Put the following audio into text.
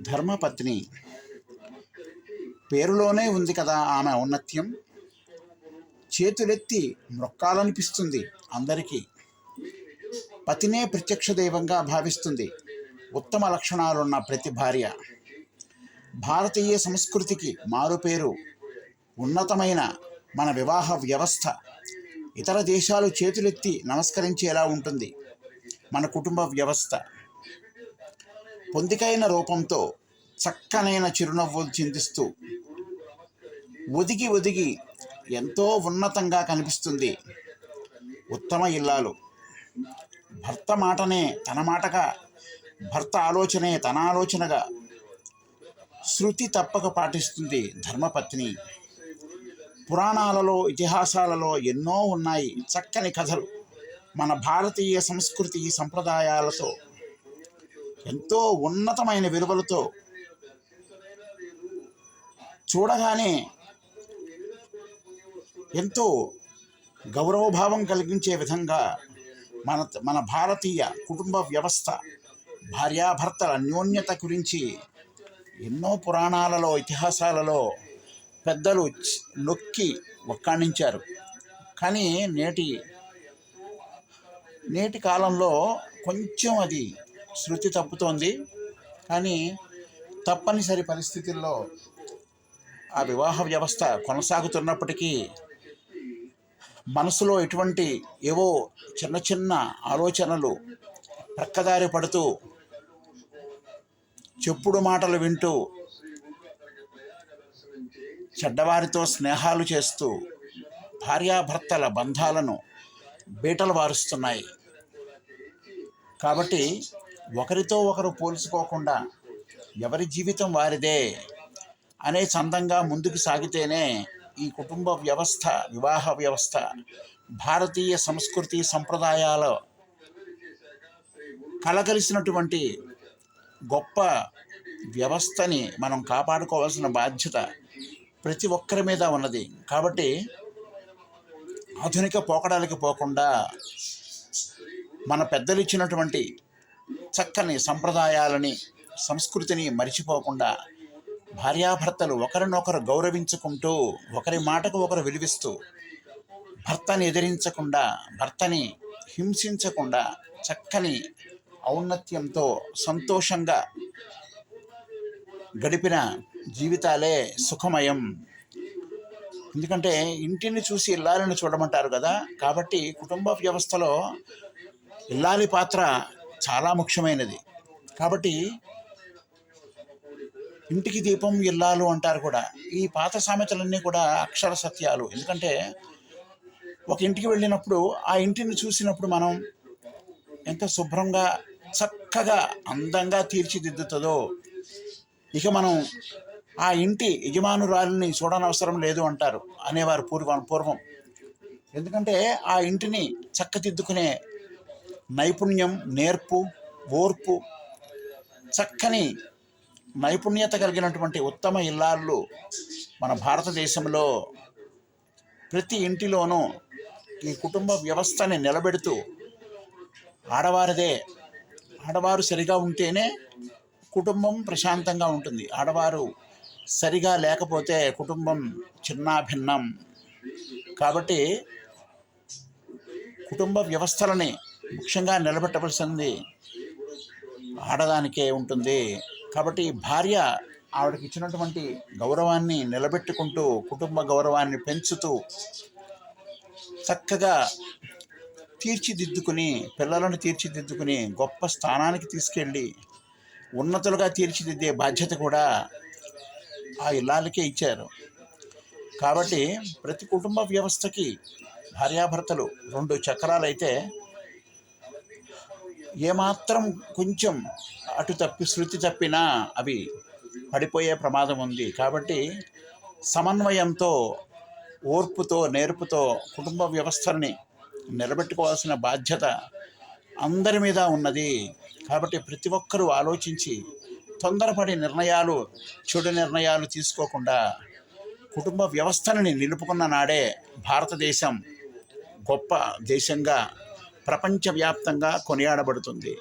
ధర్మపత్ని పేరులోనే ఉంది కదా ఆమె ఔన్నత్యం. చేతులెత్తి మొక్కాలనిపిస్తుంది అందరికీ. పతినే ప్రత్యక్ష దైవంగా భావిస్తుంది ఉత్తమ లక్షణాలున్న ప్రతి భార్య. భారతీయ సంస్కృతికి మారుపేరు ఉన్నతమైన మన వివాహ వ్యవస్థ. ఇతర దేశాలు చేతులెత్తి నమస్కరించేలా ఉంటుంది మన కుటుంబ వ్యవస్థ. పొందికైన రూపంతో చక్కనైన చిరునవ్వులు చిందిస్తూ ఒదిగి ఒదిగి ఎంతో ఉన్నతంగా కనిపిస్తుంది ఉత్తమ ఇల్లాలు. భర్త మాటనే తన మాటగా, భర్త ఆలోచనే తన ఆలోచనగా శృతి తప్పక పాటిస్తుంది ధర్మపత్ని. పురాణాలలో ఇతిహాసాలలో ఎన్నో ఉన్నాయి చక్కని కథలు. మన భారతీయ సంస్కృతి సంప్రదాయాలతో ఎంతో ఉన్నతమైన విలువలతో చూడగానే ఎంతో గౌరవభావం కలిగించే విధంగా మన భారతీయ కుటుంబ వ్యవస్థ, భార్యాభర్తల అన్యోన్యత గురించి ఎన్నో పురాణాలలో ఇతిహాసాలలో పెద్దలు నొక్కి వక్కాణించారు. కానీ నేటి కాలంలో కొంచెం అది శృతి తప్పుతోంది. కానీ తప్పనిసరి పరిస్థితుల్లో ఆ వివాహ వ్యవస్థ కొనసాగుతున్నప్పటికీ మనసులో ఎటువంటి ఏవో చిన్న చిన్న ఆలోచనలు ప్రక్కదారి పడుతూ, చెప్పుడు మాటలు వింటూ, చెడ్డవారితో స్నేహాలు చేస్తూ భార్యాభర్తల బంధాలను బీటలు వారుస్తున్నాయి. కాబట్టి ఒకరితో ఒకరు పోల్చుకోకుండా ఎవరి జీవితం వారిదే అనే చందంగా ముందుకు సాగితేనే ఈ కుటుంబ వ్యవస్థ, వివాహ వ్యవస్థ, భారతీయ సంస్కృతి సంప్రదాయాల కలగలిసినటువంటి గొప్ప వ్యవస్థని మనం కాపాడుకోవాల్సిన బాధ్యత ప్రతి ఒక్కరి మీద ఉన్నది. కాబట్టి ఆధునిక పోకడాలకి పోకుండా మన పెద్దలు ఇచ్చినటువంటి చక్కని సంప్రదాయాలని, సంస్కృతిని మరిచిపోకుండా భార్యాభర్తలు ఒకరినొకరు గౌరవించుకుంటూ, ఒకరి మాటకు ఒకరు విలువిస్తూ, భర్తని ఎదిరించకుండా, భర్తని హింసించకుండా చక్కని ఔన్నత్యంతో సంతోషంగా గడిపిన జీవితాలే సుఖమయం. ఎందుకంటే ఇంటిని చూసి ఇల్లాలని చూడమంటారు కదా. కాబట్టి కుటుంబ వ్యవస్థలో ఇల్లాలి పాత్ర చాలా ముఖ్యమైనది. కాబట్టి ఇంటికి దీపం ఇల్లాలు అంటారు కూడా. ఈ పాత సామెతలన్నీ కూడా అక్షర సత్యాలు. ఎందుకంటే ఒక ఇంటికి వెళ్ళినప్పుడు ఆ ఇంటిని చూసినప్పుడు మనం ఎంత శుభ్రంగా, చక్కగా, అందంగా తీర్చిదిద్దుతుందో ఇక మనం ఆ ఇంటి యజమానురాలిని చూడనవసరం లేదు అంటారు అనేవారు పూర్వం. ఎందుకంటే ఆ ఇంటిని చక్కదిద్దుకునే నైపుణ్యం, నేర్పు, ఓర్పు, చక్కని నైపుణ్యత కలిగినటువంటి ఉత్తమ ఇల్లాళ్ళు మన భారతదేశంలో ప్రతి ఇంటిలోనూ ఈ కుటుంబ వ్యవస్థని నిలబెడుతూ ఆడవారు సరిగా ఉంటేనే కుటుంబం ప్రశాంతంగా ఉంటుంది. ఆడవారు సరిగా లేకపోతే కుటుంబం చిన్నాభిన్నం. కాబట్టి కుటుంబ వ్యవస్థలని ముఖ్యంగా నిలబెట్టవలసింది ఆడదానికే ఉంటుంది. కాబట్టి భార్య ఆవిడకి ఇచ్చినటువంటి గౌరవాన్ని నిలబెట్టుకుంటూ, కుటుంబ గౌరవాన్ని పెంచుతూ, చక్కగా తీర్చిదిద్దుకుని, పిల్లలను తీర్చిదిద్దుకుని గొప్ప స్థానానికి తీసుకెళ్ళి ఉన్నతులుగా తీర్చిదిద్దే బాధ్యత కూడా ఆ ఇల్లాలకే ఇచ్చారు. కాబట్టి ప్రతి కుటుంబ వ్యవస్థకి భార్యాభర్తలు రెండు చక్రాలు అయితే ఏమాత్రం కొంచెం అటు తప్పి శృతి తప్పినా అవి పడిపోయే ప్రమాదం ఉంది. కాబట్టి సమన్వయంతో, ఓర్పుతో, నేర్పుతో కుటుంబ వ్యవస్థని నిలబెట్టుకోవాల్సిన బాధ్యత అందరి మీద ఉన్నది. కాబట్టి ప్రతి ఒక్కరూ ఆలోచించి తొందరపడి చెడు నిర్ణయాలు తీసుకోకుండా కుటుంబ వ్యవస్థని నిలుపుకున్న నాడే భారతదేశం గొప్ప దేశంగా ప్రపంచవ్యాప్తంగా కొనియాడబడుతుంది.